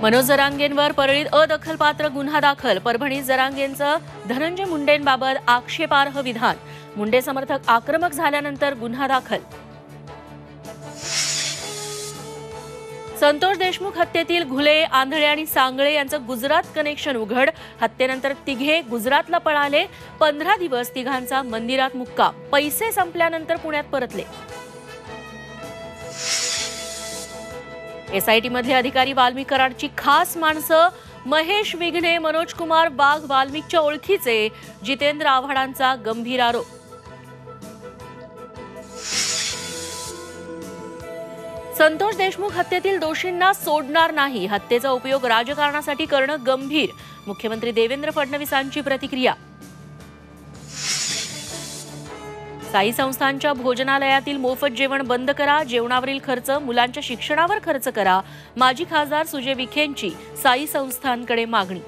मनोज जरांगेंवर परळीत अदखलपात्र गुन्हा दाखल। परभणीत जरांगेंचं धनंजय मुंडेंबाबत आक्षेपार्ह विधान। मुंडे समर्थक आक्रमक झाल्यानंतर गुन्हा दाखल। संतोष देशमुख हत्येतील घुले, आंधळे आणि सांगळे यांचं गुजरात कनेक्शन उघड। हत्येनंतर तिघे गुजरातला पळाले। 15 दिवस तिघांचा मंदिरात मुक्काम। पैसे संपल्यानंतर पुण्यात परतले। एसआयटी मधले अधिकारी वाल्मिक कराडची खास माणसं। महेश विघ्ने, मनोज कुमार वाघ वाल्मिकच्या ओळखीचे। जितेंद्र आव्हाडांचा गंभीर आरोप। संतोष देशमुख हत्येतील दोषींना सोडणार नाही। हत्येचा उपयोग राजकारणासाठी करणं गंभीर। मुख्यमंत्री देवेंद्र फडणवीसांची प्रतिक्रिया। साई संस्थांच्या भोजनालयातील मोफत जेवण बंद करा। जेवणावरील खर्च मुलांच्या शिक्षणावर खर्च करा। माजी खासदार सुजय विखेंची साई संस्थांकडे मागणी।